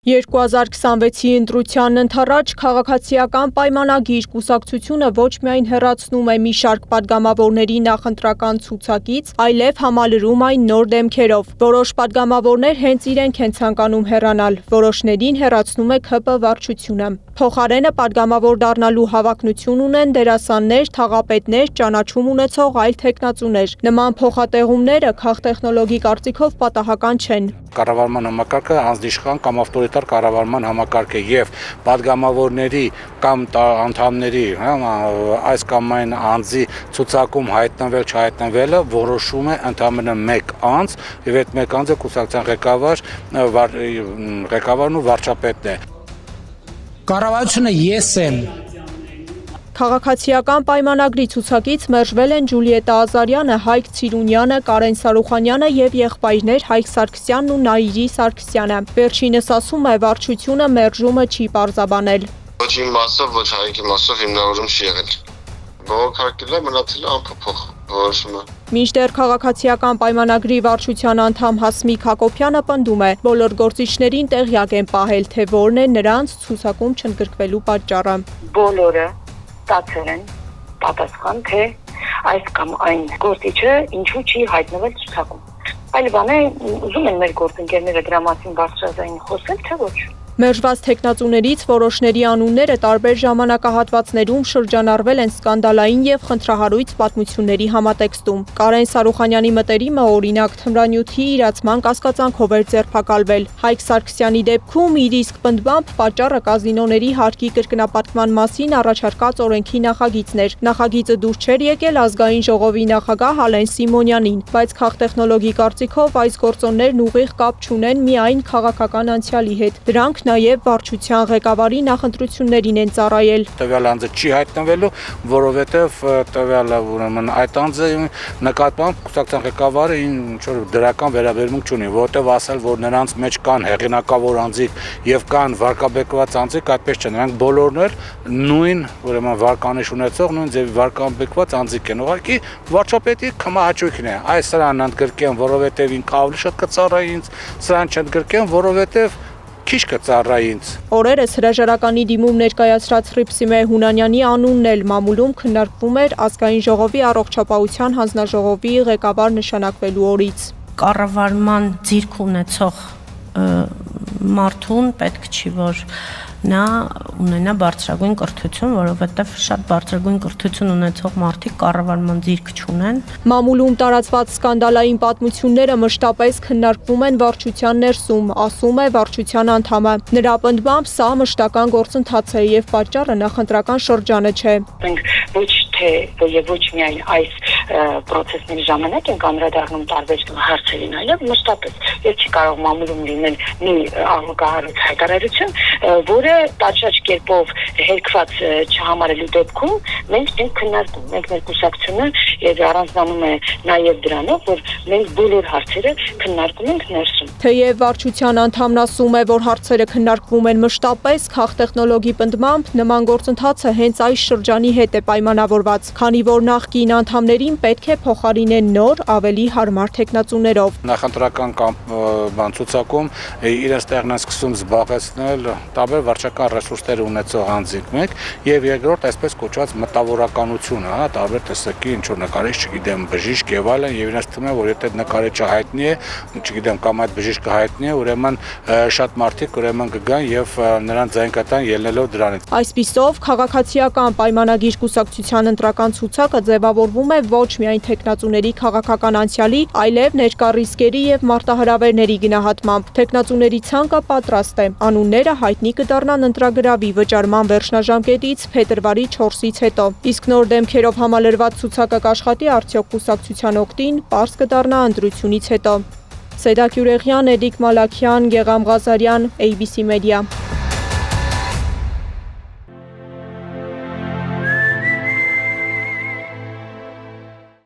2026-ի ընտրությանն ընդառաջ քաղաքացիական պայմանագիր կուսակցությունը ոչ միայն հեռացնում է մի շարք պատգամավորների նախընտրական ցուցակից, այլև համալրում այն նոր դեմքերով։ Որոշ պատգամավորներ հենց իրենք են ցանկանում հեռանալ, որոշներին հեռացնում է ՔՊ վարչությունը։ Փոխարենը պատգամավոր դառնալու հավակնություն ունեն դերասաններ, թաղապետներ, ճանաչում ունեցող այլ թեկնածուներ։ Նման փոխատեղումները քաղտեխնոլոգի կարծիքով պատահական չեն։ Կառավարման համակարգը անձնիշխան կամ ավտորիտար կառավարման համակարգ է եւ պատգամավորների կամ անդամների այս կամ այն անձի ցուցակում հայտնվել չհայտնվելը որոշում է ընդամենը մեկ անձ եւ այդ մեկ անձը կուսակցության ղեկավարն ու վարչապետն է։ Կառավարությունը ես եմ։ Քաղաքացիական պայմանագրի ցուցակից մերժվել են Ջուլիետա Ազարյանը, Հայկ Ցիրունյանը, Կարեն Սարուխանյանը եւ եղբայրներ Հայկ Սարգսյանն ու Նայիրի Սարգսյանը։ Վերջինս ասում է, վարչությունը մերժումը չի պարզաբանել։ Ոչ իմ մասով, ոչ Հայկի մասով հիմնավորում չի եղել։ Բողոքարկելը մնացել անփոփոխ որոշումը։ Մինչդեռ քաղաքացիական պայմանագրի վարչության անդամ Հասմիկ Հակոբյանը պնդում է, բոլոր գործիչներին տեղյակ են պահել, թե որն է նրանց ցուցակում չընդգրկվելու պատճառը։ Բոլորը ստացել են պատասխան, թե այս կամ այն գործիչը ինչու չի հայտնվել ցուցակում։ Այլ բան է, ուզում են մեր գործընկերները դրա մասին բարձրաձայն խոսել, թե ոչ։ Մերժված թեկնածուներից որոշների անունները տարբեր ժամանակահատվածներում շրջանառվել են սկանդալային եւ խնդրահարույց պատմությունների համատեքստում։ Կարեն Սարուխանյանի մտերիմը օրինակ թմրանյութի իրացման կասկածանքով էր ձերբակալվել։ Հայկ Սարգսյանի դեպքում իր իսկ պնդմամբ պատճառը կազինոների հարկի կրկնապատկման մասին առաջարկած օրենքի նախագիծն էր։ Նախագիծը դուրս չէր եկել ազգային ժողովի նախագահ Ալեն Սիմոնյանին, բայց քաղտեխնոլոգի կարծիքով այս գործոններն ուղիղ կապ չունեն միայն քաղաքական անցյալի հետ։ Դրանք նաև վարչության ղեկավարի նախընտրություններին են ծառայել։ Տվյալ անձը չի հայտնվելու, որովհետև տվյալ ուրեմն այդ անձը նկատմամբ կուսակցության ղեկավարը ինչ-որ դրական վերաբերմունք չունի, որովհետև ասել, որ նրանց մեջ կան հեղինակավոր անձիկ եւ կան վարկաբեկված անձիկ, այդպես չէ, նրանք բոլորն էլ նույն ուրեմն վարկանիշ ունեցող, նույն ձևի վարկաբեկված անձիկ են։ Ուղղակի վարչապետի կմահաճույքն է։ Այս սրան ընդգրկեն, որովհետև ինքը ավելի շատ կծառայի ինձ, սրան չընդգրկեն, որովհետև քիչ կծառայի ինձ։ Օրերս հրաժարականի դիմում ներկայացրած Հռիփսիմե Հունանյանի անունն էլ մամուլում քննարկվում էր ազգային ժողովի առողջապահության հանձնաժողովի ղեկավար նշանակվելու օրից։ Կառավարման ձիրք ունեցող մարդուն պետք չի, որ նա ունենա բարձրագույն կրթություն, որովհետև շատ բարձրագույն կրթություն ունեցող մարդիկ կառավարման ձիրք չունեն։ Մամուլում տարածված սկանդալային պատմությունները մշտապես քննարկվում են վարչության ներսում, ասում է վարչության անդամը։ Նրա պնդմամբ սա մշտական գործընթաց է եւ պատճառը նախընտրական շրջանը չէ։ Մենք ոչ թե եւ ոչ միայն այս process-ների ժամանակ ենք անդրադառնում տարբեր հարցերին, այլև մշտապես։ Ես չի կարող մամուլում լինել մի աղմկահարույց հայտարարություն, որը տաճաճ կերպով հերքված չհամարելու դեպքում մենք ենք քննարկում, մենք մեր կուսակցությունը եւ առանձնանում է նաեւ դրանով, որ մենք բոլոր հարցերը քննարկում ենք ներսում։ Թեև վարչության անդամն ասում է, որ հարցերը քննարկվում են մշտապես, քաղտեխնոլոգի պնդմամբ նման գործընթացը հենց այս շրջանի հետ է պայմանավորված, քանի որ նախկին անդամներին պետք է փոխարինեն նոր, ավելի հարմար թեկնածուներով։ Նախընտրական ցուցակում իրենց տեղն են սկսում զբաղեցնել տարբեր վարչական ռեսուրսներ ունեցող անձինք մեկ եւ երկրորդ այսպես կոչված մտավորականությունը, տարբեր տեսակի ինչ որ նկարիչ, չգիտեմ, բժիշկ եւ այլն եւ իրենց թվում է, որ եթե նկարիչը հայտնի է, չգիտեմ, կամ այդ բժիշկը հայտնի է, ուրեմն շատ մարդիկ ուրեմն կգան եւ նրան ձայն կտան ելնելով դրանից։ Այսպիսով քաղաքացիական պայմանագիր կուսակցության ընտրական ցուցակը ձևավորվում է ոչ միայն թեկնածուների քաղաքական անցյալի, այլև ներկա ռիսկերի եւ մարտահրավերների գնահատմամբ։ Թեկնածուների ցանկը պատրաստ է։ Անունները հայտնի կդառնան ընտրագրավի վճարման վերջնաժամկետից փետրվարի 4-ից հետո։ Իսկ նոր դեմքերով համալրված ցուցակը կաշխատի արդյոք կուսակցության օգտին, պարզ կդառնա ընտրությունից հետո։ Սեդակ Յուրեղյան, Էդիկ Մալաքյան, Գեգամ Ղազարյան, ABC Media։